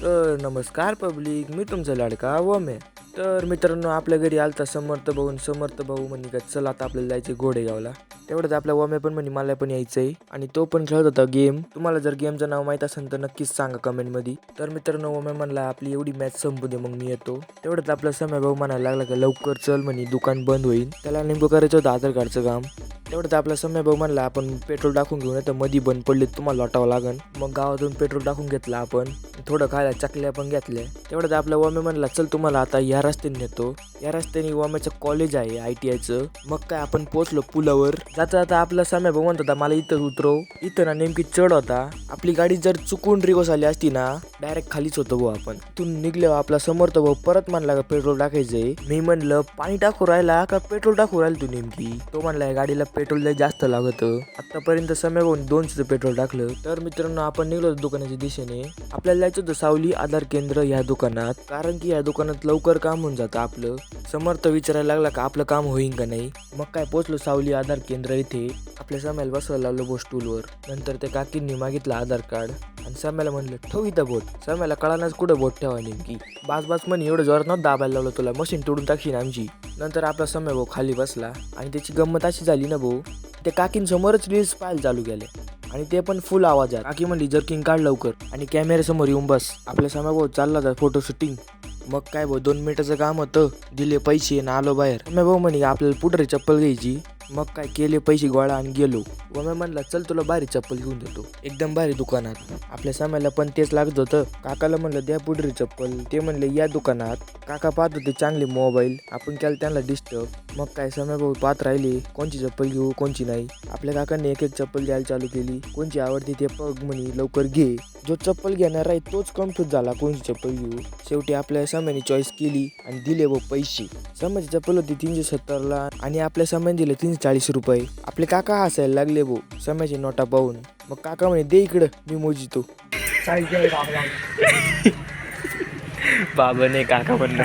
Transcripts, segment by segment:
तर नमस्कार पब्लिक, मी तुमचा लाडका वमे. तर मित्रांनो, आपल्या घरी आलता समर्थ भाऊ म्हणे का चल आता आपल्याला जायचे घोडेगावला. तेवढंच आपला वमे पण म्हणे मला पण यायचंय आणि तो पण खेळत होता गेम. तुम्हाला जर गेमचं नाव माहीत असेल तर नक्कीच सांगा कमेंटमध्ये. तर मित्रांनो, वमे म्हणला आपली एवढी मॅच संपू दे मग मी येतो. तेवढंच आपला समय भाऊ म्हणायला लागला का लवकर चल म्हणे दुकान बंद होईल. त्याला नेमकं करायचं होतं आधार कार्डचं काम. तेवढंच आपला समय भाऊ म्हणला आपण पेट्रोल टाकून घेऊन तर मध्ये बंद पडले तुम्हाला वाटावं लागन. मग गावातून पेट्रोल टाकून घेतलं आपण. थोडं खायला चकल्या पण घेतल्या. तेवढंच आपला वमे म्हणला चल तुम्हाला आता या रस्त्याने नेतो. या रस्त्याने वम्याचं कॉलेज आहे ITIचं. मग काय आपण पोहोचलो पुलावर. जाता जाता आपला समय भाऊ म्हणत होता मला इथं उतरव. इथं ना नेमकी चढ होता. आपली गाडी जर चुकून रिवर्स आली असती ना डायरेक्ट खालीच होतो भाऊ आपण. इथून निघल्यावर आपला समर्थ भाऊ परत म्हणला का पेट्रोल टाकायचंय. मी म्हणलं पाणी टाकू राहिला का पेट्रोल टाकू राहिला तू नेमकी. तो म्हणला गाडीला पेट्रोल लय जास्त लागत. आतापर्यंत समय भाऊ 200 पेट्रोल टाकलं. तर मित्रांनो आपण निघलो दुकानाच्या दिशेने. आपल्याला जायचं होतं सावली आधार केंद्र या दुकानात, कारण की या दुकानात लवकर काम होऊन जातं आपलं. समर्थ विचारायला लागला का आपलं काम होईन का नाही. मग काय पोचलो सावली आधार केंद्र इथे. आपल्या साम्याला बसवायला लावलं बोट स्टूलवर. नंतर त्या काकींनी मागितलं आधार कार्ड आणि साम्याला म्हणलं ठेव इथं बोट. साम्याला कळानाच कुठं बोट ठेवा नेमकी. बास म्हणे एवढं जोरात नव्हतं दाबायला लावलं तुला मशीन तोडून टाकशील आमची. नंतर आपला समय भाऊ खाली बसला आणि त्याची गंमत अशी झाली ना भाऊ, त्या काकींसमोरच रील्स पाहायला चालू केले आणि ते पण फुल आवाजात. काकी म्हणली जर्किंग काढ लवकर आणि कॅमेऱ्यासमोर येऊन बस. आपल्या समय भाऊ चालला जा फोटो शूटिंग. मग काय भाऊ 2 मिनिटाचं काम होतं. दिले पैसे आणि आलो बाहेर. समय भाऊ म्हणे आपल्याला पुढे चप्पल घ्यायची. मग काय केले पैसे गोळा आणि गेलो. वमे म्हणला चल तुला भारी चप्पल घेऊन देतो एकदम भारी दुकानात. आपल्या साम्याला पण तेच लागत होतं. काकाला म्हणलं द्या पुढे चप्पल. ते म्हणले या दुकानात. काका पाहत होते चांगले मोबाईल. आपण केलं त्यांना डिस्टर्ब. मग काय समय भाऊ पाहत राहिले कोणची चप्पल घेऊ कोणची नाही. आपल्या काकांनी एक चप्पल द्यायला चालू केली. कोणची आवडती ते पग म्हणे लवकर घे. जो चप्पल घेणार आहे तोच कन्फ्यूज झाला कोणची चप्पल घेऊ. शेवटी आपल्या साम्याने चॉईस केली आणि दिले व पैसे. साम्याची चप्पल होती 370ला आणि आपल्या साम्याने दिले 340 रुपये. आपले काका हसायला लागले भाऊ साम्याची नोटा पाहून. मग काका म्हणे दे इकडं मी मोजितो. बाबाने काका म्हणलं.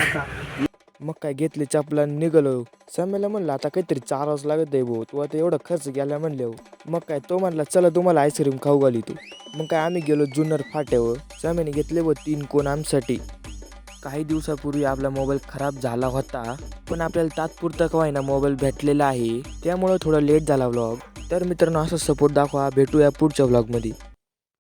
मग काय घेतले चपला निघालो. साम्याला म्हणलं आता काहीतरी चारावंच लागत आहे भाऊ तू आता एवढा खर्च केला म्हणले. मग काय तो म्हणला चला तुम्हाला आईस्क्रीम खाऊ घाली तू. मग काय आम्ही गेलो जुन्नर फाट्यावर. साम्याने घेतले व 3 कोण आमसाठी. काही दिवसापूर्वी आपला मोबाईल खराब झाला होता पण आपल्याला तात्पुरता का होईना मोबाईल भेटलेला आहे. त्यामुळं थोडा लेट झाला व्लॉग. तर मित्रांनो असं सपोर्ट दाखवा. भेटूया पुढच्या व्लॉगमध्ये.